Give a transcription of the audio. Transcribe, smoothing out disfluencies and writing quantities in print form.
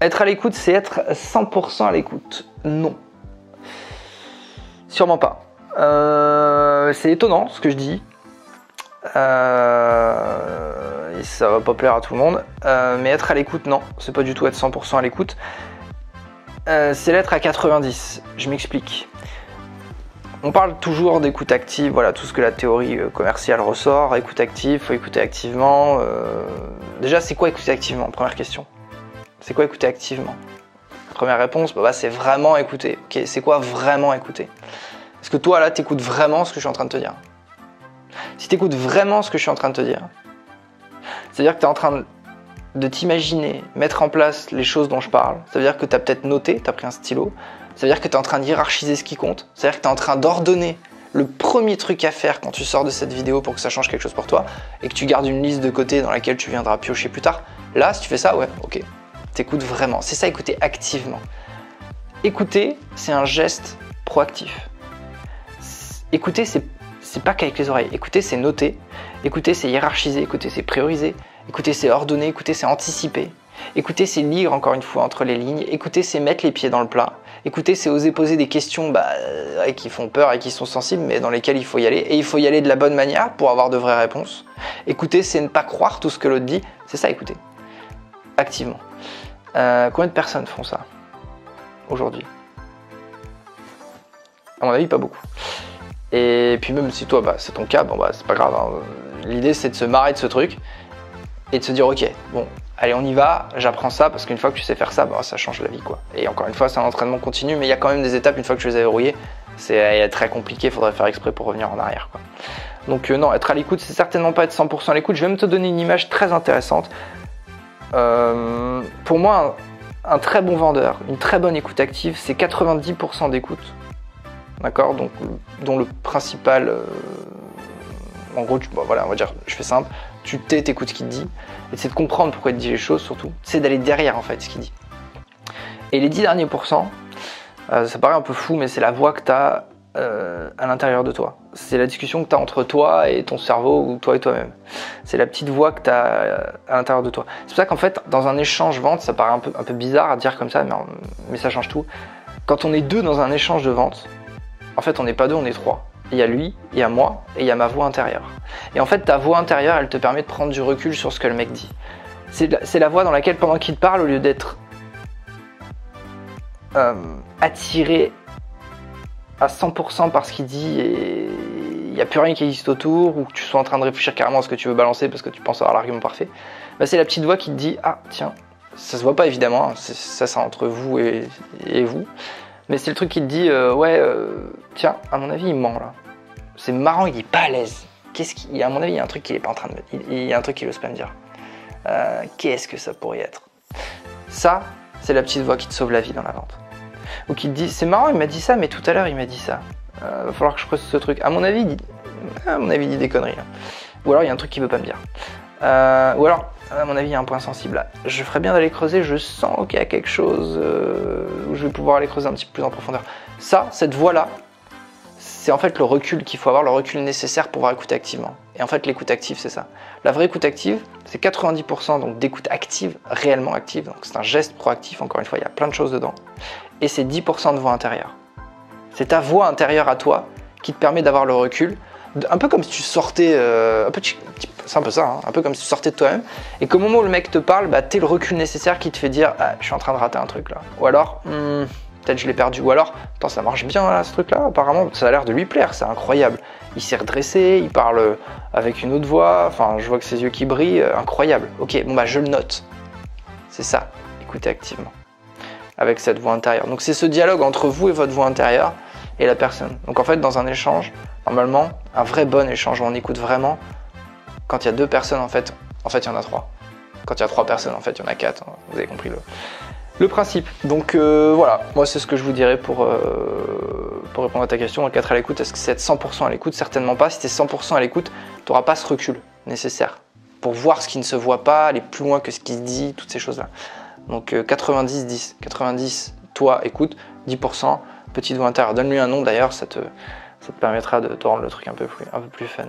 Être à l'écoute, c'est être 100% à l'écoute. Non. Sûrement pas. C'est étonnant ce que je dis. Et ça va pas plaire à tout le monde. Mais être à l'écoute, non. C'est pas du tout être 100% à l'écoute. C'est l'être à 90. Je m'explique. On parle toujours d'écoute active, voilà, tout ce que la théorie commerciale ressort. Écoute active, faut écouter activement. Déjà, c'est quoi écouter activement? Première question. C'est quoi écouter activement? Première réponse, bah, c'est vraiment écouter. Ok, c'est quoi vraiment écouter? Est-ce que toi, là, t'écoutes vraiment ce que je suis en train de te dire? Si t'écoutes vraiment ce que je suis en train de te dire, c'est-à-dire que t'es en train de t'imaginer, mettre en place les choses dont je parle. Ça veut dire que t'as peut-être noté, t'as pris un stylo. Ça veut dire que t'es en train de hiérarchiser ce qui compte. Ça veut dire que t'es en train d'ordonner le premier truc à faire quand tu sors de cette vidéo pour que ça change quelque chose pour toi et que tu gardes une liste de côté dans laquelle tu viendras piocher plus tard. Là, si tu fais ça, ouais, ok. T'écoutes vraiment. C'est ça, écouter activement. Écouter, c'est un geste proactif. Écouter, c'est pas qu'avec les oreilles. Écouter, c'est noter. Écouter, c'est hiérarchiser. Écouter, c'est prioriser. Écouter, c'est ordonner. Écouter, c'est anticiper. Écouter, c'est lire encore une fois entre les lignes. Écouter, c'est mettre les pieds dans le plat. Écouter, c'est oser poser des questions qui font peur et qui sont sensibles, mais dans lesquelles il faut y aller. Et il faut y aller de la bonne manière pour avoir de vraies réponses. Écouter, c'est ne pas croire tout ce que l'autre dit. C'est ça, écouter. Activement. Combien de personnes font ça aujourd'hui? À mon avis, pas beaucoup. Et puis même si toi, c'est ton cas, c'est pas grave. Hein. L'idée, c'est de se marrer de ce truc et de se dire, ok, bon, allez, on y va, j'apprends ça, parce qu'une fois que tu sais faire ça, ça change la vie, quoi. Et encore une fois, c'est un entraînement continu, mais il y a quand même des étapes, une fois que tu les as verrouillées, c'est très compliqué, il faudrait faire exprès pour revenir en arrière, quoi. Donc non, être à l'écoute, c'est certainement pas être 100% à l'écoute. Je vais même te donner une image très intéressante. Pour moi, un très bon vendeur, une très bonne écoute active, c'est 90% d'écoute. D'accord, donc dont le principal, en gros, voilà, on va dire, je fais simple, tu t'écoutes ce qu'il te dit, et c'est de comprendre pourquoi il te dit les choses surtout, c'est d'aller derrière en fait ce qu'il dit. Et les 10 derniers pourcents, ça paraît un peu fou, mais c'est la voix que tu as à l'intérieur de toi. C'est la discussion que tu as entre toi et ton cerveau, ou toi et toi-même. C'est la petite voix que tu as à l'intérieur de toi. C'est pour ça qu'en fait, dans un échange vente, ça paraît un peu bizarre à dire comme ça, mais ça change tout. Quand on est deux dans un échange de vente, en fait, on n'est pas deux, on est trois. Il y a lui, il y a moi, et il y a ma voix intérieure. Et en fait, ta voix intérieure, elle te permet de prendre du recul sur ce que le mec dit. C'est la voix dans laquelle, pendant qu'il te parle, au lieu d'être attiré à 100% par ce qu'il dit et il n'y a plus rien qui existe autour, ou que tu sois en train de réfléchir carrément à ce que tu veux balancer parce que tu penses avoir l'argument parfait, c'est la petite voix qui te dit « Ah, tiens, ça se voit pas évidemment, hein, ça c'est entre vous et vous. » Mais c'est le truc qui te dit tiens, à mon avis, il ment là. C'est marrant, il est pas à l'aise. À mon avis, il y a un truc qu'il est pas en train de mettre. Il y a un truc qu'il ose pas me dire. Qu'est-ce que ça pourrait être? Ça, c'est la petite voix qui te sauve la vie dans la vente. Ou qui te dit, c'est marrant, il m'a dit ça, mais tout à l'heure, il m'a dit ça. Va falloir que je creuse ce truc. À mon avis, il dit des conneries là. Ou alors, il y a un truc qu'il veut pas me dire. Ou alors, à mon avis, il y a un point sensible là. Je ferais bien d'aller creuser, je sens qu'il y a quelque chose où je vais pouvoir aller creuser un petit peu plus en profondeur. Ça, cette voix-là, c'est en fait le recul qu'il faut avoir, le recul nécessaire pour pouvoir écouter activement. Et en fait, l'écoute active, c'est ça. La vraie écoute active, c'est 90% donc d'écoute active, réellement active. Donc c'est un geste proactif, encore une fois, il y a plein de choses dedans. Et c'est 10% de voix intérieure. C'est ta voix intérieure à toi qui te permet d'avoir le recul. Un peu comme si tu sortais, c'est un peu ça, hein, un peu comme si tu sortais de toi-même, et qu'au moment où le mec te parle, t'es le recul nécessaire qui te fait dire je suis en train de rater un truc là, ou alors peut-être je l'ai perdu, ou alors attends, ça marche bien là ce truc là, apparemment ça a l'air de lui plaire, c'est incroyable, il s'est redressé, il parle avec une autre voix, enfin je vois que ses yeux qui brillent, incroyable, ok, je le note, c'est ça, écoutez activement, avec cette voix intérieure. Donc c'est ce dialogue entre vous et votre voix intérieure et la personne. Donc en fait, dans un échange, normalement, un vrai bon échange où on écoute vraiment, quand il y a deux personnes, en fait, il y en a trois. Quand il y a trois personnes, en fait, il y en a quatre. Hein. Vous avez compris le principe. Donc voilà, moi c'est ce que je vous dirais pour répondre à ta question. Donc être à l'écoute, est-ce que c'est être 100% à l'écoute? Certainement pas. Si tu es 100% à l'écoute, tu n'auras pas ce recul nécessaire pour voir ce qui ne se voit pas, aller plus loin que ce qui se dit, toutes ces choses-là. Donc 90-10. 90, toi, écoute, 10%, petite voix intérieure. Donne-lui un nom d'ailleurs, ça te permettra de rendre le truc un peu plus fun.